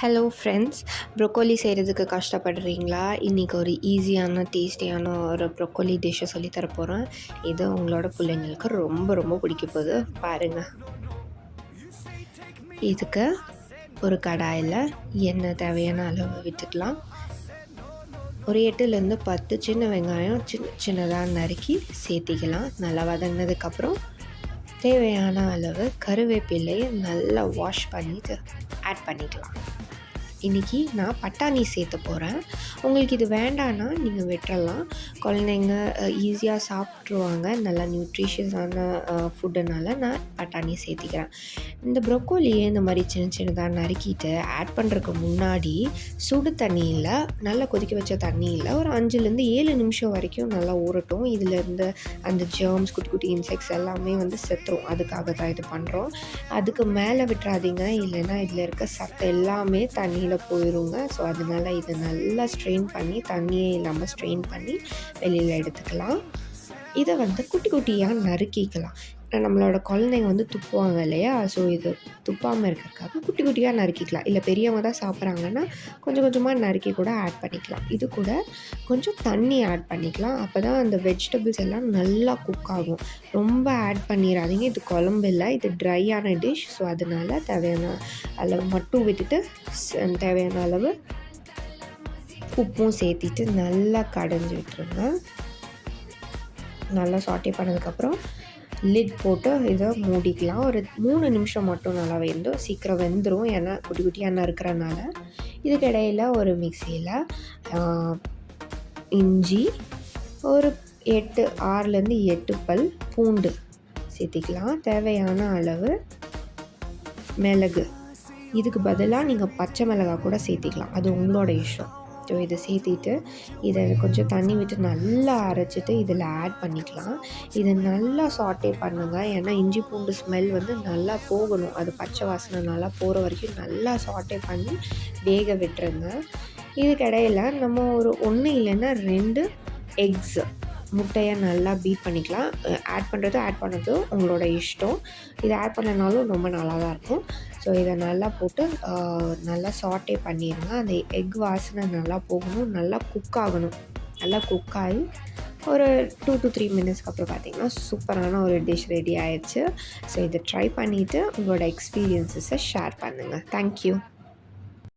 Hello friends, broccoli செய்கிறதுக்கு கஷ்டப்படுறீங்களா? இன்றைக்கி ஒரு ஈஸியான டேஸ்டியான ஒரு ப்ரொக்கோலி டிஷ்ஷை சொல்லித்தர போகிறேன். இது உங்களோட பிள்ளைங்களுக்கு ரொம்ப ரொம்ப பிடிக்க போகுது. பாருங்கள். இதுக்கு ஒரு கடாயில் எண்ணெய் தேவையான அளவு விட்டுக்கலாம். ஒரு 8லேருந்து 10 சின்ன வெங்காயம் சின்னதாக நறுக்கி சேர்த்திக்கலாம். நல்லா வதங்கினதுக்கப்புறம் தேவையான அளவு கருவேப்பிலையை நல்லா வாஷ் பண்ணிவிட்டு ஆட் பண்ணிக்கலாம். இன்றைக்கி நான் பட்டாணி சேர்த்த போகிறேன். உங்களுக்கு இது வேண்டான்னா நீங்கள் விட்டுறலாம். குழந்தைங்க ஈஸியாக சாப்பிட்ருவாங்க. நல்லா நியூட்ரிஷியஸான ஃபுட்டுனால நான் பட்டாணி சேர்த்திக்கிறேன். இந்த ப்ரொக்கோலியை இந்த மாதிரி சின்ன சின்னதாக நறுக்கிட்டு ஆட் பண்ணுறதுக்கு முன்னாடி சுடு தண்ணியில் நல்லா கொதிக்க வச்ச தண்ணியில் ஒரு 5லேருந்து 7 நிமிஷம் வரைக்கும் நல்லா ஊறட்டும். இதிலேருந்து அந்த ஜெர்ம்ஸ் குட்டி குட்டி இன்செக்ட்ஸ் எல்லாமே செத்துரும். அதுக்காக தான் இது பண்ணுறோம். அதுக்கு மேலே விட்டுறாதீங்க, இல்லைன்னா இதில் இருக்க சத்து எல்லாமே தண்ணியில் போயிடுங்க. ஸோ அதனால் இதை நல்லா ஸ்ட்ரெயின் பண்ணி, தண்ணியே இல்லாமல் ஸ்ட்ரெயின் பண்ணி வெளியில் எடுத்துக்கலாம். இதை குட்டி குட்டியாக நறுக்கிக்கலாம். நம்மளோட குழந்தைங்க துப்புவாங்க இல்லையா? ஸோ இது துப்பாமல் இருக்கிறதுக்காக குட்டி குட்டியாக நறுக்கிக்கலாம். இல்லை பெரியவங்க தான் சாப்பிட்றாங்கன்னா கொஞ்சம் கொஞ்சமாக நறுக்கி கூட ஆட் பண்ணிக்கலாம். இது கூட கொஞ்சம் தண்ணி ஆட் பண்ணிக்கலாம். அப்போ தான் அந்த வெஜிடபிள்ஸ் எல்லாம் நல்லா குக் ஆகும். ரொம்ப ஆட் பண்ணிடாதீங்க. இது குழம்பு இல்லை, இது ட்ரையான டிஷ். ஸோ அதனால் தேவையான அளவு மட்டும் விட்டுட்டு தேவையான அளவு உப்பும் சேர்த்திட்டு நல்லா கடைஞ்சி விட்டுருங்க. நல்லா சாட்டே பண்ணதுக்கப்புறம் லிட் போட்டு இதை மூடிக்கலாம். ஒரு 3 நிமிஷம் மட்டும் நல்லா சீக்கிரம் வெந்துடும். ஏன்னா குட்டி குட்டியாக இருக்கிறனால. இதுக்கு இடையில் ஒரு மிக்சியில் இஞ்சி ஒரு 6லேருந்து 8 பல் பூண்டு சேர்த்திக்கலாம். தேவையான அளவு மிளகு. இதுக்கு பதிலாக நீங்கள் பச்சை மிளகாய் கூட சேர்த்திக்கலாம். அது உங்களோட இஷ்டம். ஸோ இதை சேர்த்திட்டு இதை கொஞ்சம் தண்ணி விட்டு நல்லா அரைச்சிட்டு இதில் ஆட் பண்ணிக்கலாம். இதை நல்லா சாட்டே பண்ணுங்கள். ஏன்னா இஞ்சி பூண்டு ஸ்மெல் நல்லா போகணும். அது பச்சை வாசனை நல்லா போகிற வரைக்கும் நல்லா சாட்டே பண்ணி வேக விட்டுருங்க. இதுக்கு இடையில் நம்ம ஒரு 1 இல்லைன்னா 2 எக்ஸ் முட்டையை நல்லா பீட் பண்ணிக்கலாம். ஆட் பண்ணுறது உங்களோட இஷ்டம். இதை ஆட் பண்ணனாலும் ரொம்ப நல்லா தான் இருக்கும். ஸோ இதை நல்லா போட்டு நல்லா சாட்டே பண்ணிடுங்க. அந்த எக் வாசனை நல்லா போகணும், நல்லா குக் ஆகணும். நல்லா குக் ஆகி ஒரு 2 to 3 மினிட்ஸ்க்கு அப்புறம் பார்த்திங்கன்னா சூப்பரான ஒரு டிஷ் ரெடி ஆயிடுச்சு. ஸோ இதை ட்ரை பண்ணிவிட்டு உங்களோட எக்ஸ்பீரியன்ஸஸை ஷேர் பண்ணுங்கள். தேங்க்யூ.